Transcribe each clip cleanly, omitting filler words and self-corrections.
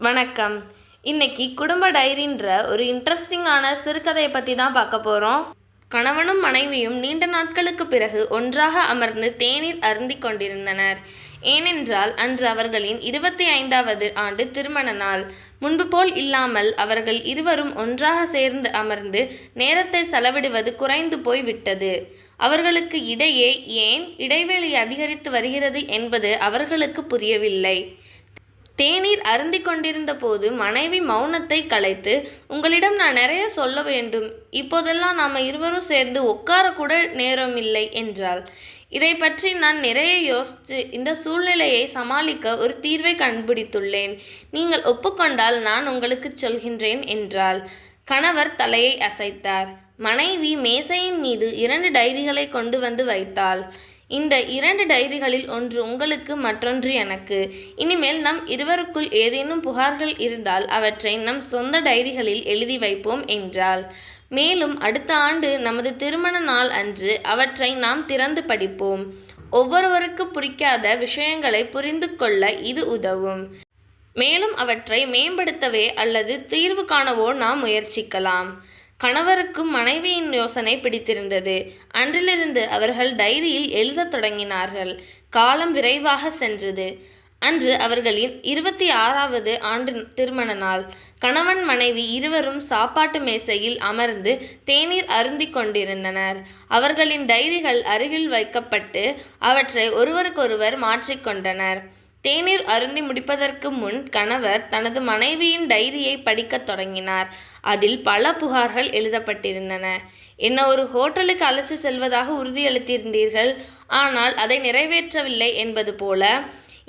வணக்கம். இன்னைக்கு குடும்ப டைரின்ற ஒரு இன்ட்ரெஸ்டிங்கான சிறுகதையை பற்றி தான் பார்க்க போகிறோம். கணவனும் மனைவியும் நீண்ட நாட்களுக்கு பிறகு ஒன்றாக அமர்ந்து தேநீர் அருந்திக் கொண்டிருந்தனர். ஏனென்றால் அன்று அவர்களின் 25வது ஆண்டு திருமண நாள். முன்பு போல் இல்லாமல் அவர்கள் இருவரும் ஒன்றாக சேர்ந்து அமர்ந்து நேரத்தை செலவிடுவது குறைந்து போய் விட்டது. அவர்களுக்கு இடையே ஏன் இடைவெளி அதிகரித்து வருகிறது என்பது அவர்களுக்கு புரியவில்லை. தேநீர் அருந்திக் கொண்டிருந்த போது மனைவி மௌனத்தை கலைத்து, உங்களிடம் நான் நிறைய சொல்ல வேண்டும். இப்போதெல்லாம் நாம் இருவரும் சேர்ந்து உட்காரக்கூட நேரம் இல்லை என்றாள். இதை பற்றி நான் நிறைய யோசித்து இந்த சூழ்நிலையை சமாளிக்க ஒரு தீர்வை கண்டுபிடித்துள்ளேன். நீங்கள் ஒப்புக்கொண்டால் நான் உங்களுக்கு சொல்கின்றேன் என்றாள். கணவர் தலையை அசைத்தார். மனைவி மேசையின் மீது 2 டைரிகளை கொண்டு வந்து வைத்தாள். இந்த 2 டைரிகளில் ஒன்று உங்களுக்கு, மற்றொன்று எனக்கு. இனிமேல் நம் இருவருக்குள் ஏதேனும் புகார்கள் இருந்தால் அவற்றை நம் சொந்த டைரிகளில் எழுதி வைப்போம் என்றாள். மேலும் அடுத்த ஆண்டு நமது திருமண நாள் அன்று அவற்றை நாம் திறந்து படிப்போம். ஒவ்வொருவருக்கு பிடிக்காத விஷயங்களை புரிந்து கொள்ள இது உதவும். மேலும் அவற்றை மேம்படுத்தவே அல்லது தீர்வு காணவோ நாம் முயற்சிக்கலாம். கணவருக்கும் மனைவியின் யோசனை பிடித்திருந்தது. அன்றிலிருந்து அவர்கள் டைரியில் எழுதத் தொடங்கினார்கள். காலம் விரைவாக சென்றது. அன்று அவர்களின் 26வது ஆண்டு திருமண நாள். கணவன் மனைவி இருவரும் சாப்பாட்டு மேசையில் அமர்ந்து தேநீர் அருந்திக் கொண்டிருந்தனர். அவர்களின் டைரிகள் அருகில் வைக்கப்பட்டு அவற்றை ஒருவருக்கொருவர் மாற்றிக்கொண்டனர். தேநீர் அருந்தி முடிப்பதற்கு முன் கணவர் தனது மனைவியின் டைரியை படிக்கத் தொடங்கினார். அதில் பல புகார்கள் எழுதப்பட்டிருந்தன. என்ன ஒரு ஹோட்டலுக்கு அழைத்து செல்வதாக உறுதியளித்திருந்தீர்கள், ஆனால் அதை நிறைவேற்றவில்லை என்பது போல.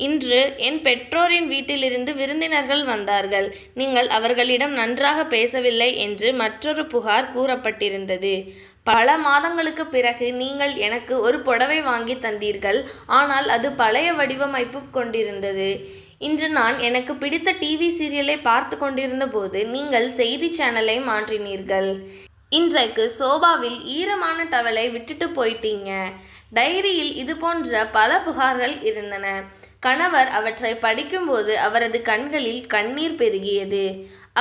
இன்று என் பெற்றோரின் வீட்டிலிருந்து விருந்தினர்கள் வந்தார்கள். நீங்கள் அவர்களிடம் நன்றாக பேசவில்லை என்று மற்றொரு புகார் கூறப்பட்டிருந்தது. பல மாதங்களுக்கு பிறகு நீங்கள் எனக்கு ஒரு புடவை வாங்கி தந்தீர்கள், ஆனால் அது பழைய வடிவமைப்பு கொண்டிருந்தது. இன்று நான் எனக்கு பிடித்த டிவி சீரியலை பார்த்து கொண்டிருந்த போது நீங்கள் செய்தி சேனலை மாற்றினீர்கள். இன்றைக்கு சோபாவில் ஈரமான டவலை விட்டுட்டு போயிட்டீங்க. டைரியில் இது போன்ற பல புகார்கள் இருந்தன. கணவர் அவற்றை படிக்கும்போது அவரது கண்களில் கண்ணீர் பெருகியது.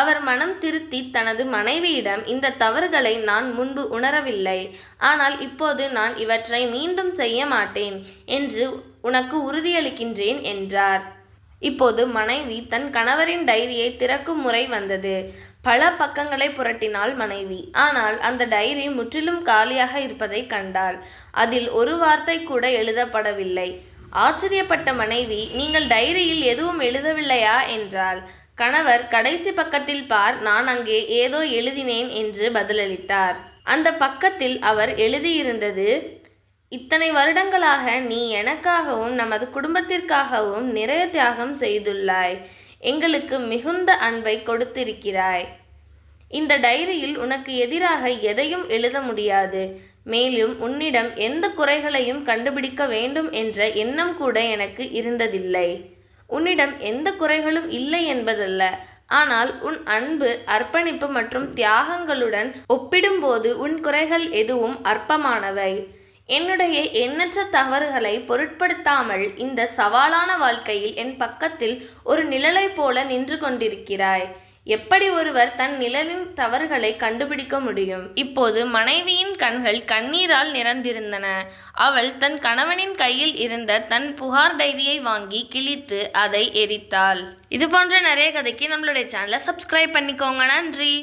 அவர் மனம் திருத்தி தனது மனைவியிடம், இந்த தவறுகளை நான் முன்பு உணரவில்லை, ஆனால் இப்போது நான் இவற்றை மீண்டும் செய்ய மாட்டேன் என்று உனக்கு உறுதியளிக்கின்றேன் என்றார். இப்போது மனைவி தன் கணவரின் டைரியை திறக்கும் முறை வந்தது. பல பக்கங்களை புரட்டினாள் மனைவி. ஆனால் அந்த டைரி முற்றிலும் காலியாக இருப்பதை கண்டாள். அதில் ஒரு வார்த்தை கூட எழுதப்படவில்லை. ஆச்சரியப்பட்ட மனைவி, நீங்கள் டைரியில் எதுவும் எழுதவில்லையா என்றாள். கணவர், கடைசி பக்கத்தில் பார், நான் அங்கே ஏதோ எழுதினேன் என்று பதிலளித்தார். அந்த பக்கத்தில் அவர் எழுதியிருந்தது, இத்தனை வருடங்களாக நீ எனக்காகவும் நமது குடும்பத்திற்காகவும் நிறைய தியாகம் செய்துள்ளாய். எங்களுக்கு மிகுந்த அன்பை கொடுத்திருக்கிறாய். இந்த டைரியில் உனக்கு எதிராக எதையும் எழுத முடியாது. மேலும் உன்னிடம் எந்த குறைகளையும் கண்டுபிடிக்க வேண்டும் என்ற எண்ணம் கூட எனக்கு இருந்ததில்லை. உன்னிடம் எந்த குறைகளும் இல்லை என்பதல்ல, ஆனால் உன் அன்பு, அர்ப்பணிப்பு மற்றும் தியாகங்களுடன் ஒப்பிடும்போது உன் குறைகள் எதுவும் அற்பமானவை. என்னுடைய எண்ணற்ற தவறுகளை பொருட்படுத்தாமல் இந்த சவாலான வாழ்க்கையில் என் பக்கத்தில் ஒரு நிழலை போல நின்று கொண்டிருக்கிறாய். எப்படி ஒருவர் தன் நிழலின் தவறுகளை கண்டுபிடிக்க முடியும்? இப்போது மனைவியின் கண்கள் கண்ணீரால் நிரம்பியிருந்தன. அவள் தன் கணவனின் கையில் இருந்த தன் புகார் டைரியை வாங்கி கிழித்து அதை எரித்தாள். இது போன்ற நிறைய கதைக்கு நம்மளுடைய சேனலை சப்ஸ்கிரைப் பண்ணிக்கோங்க. நன்றி.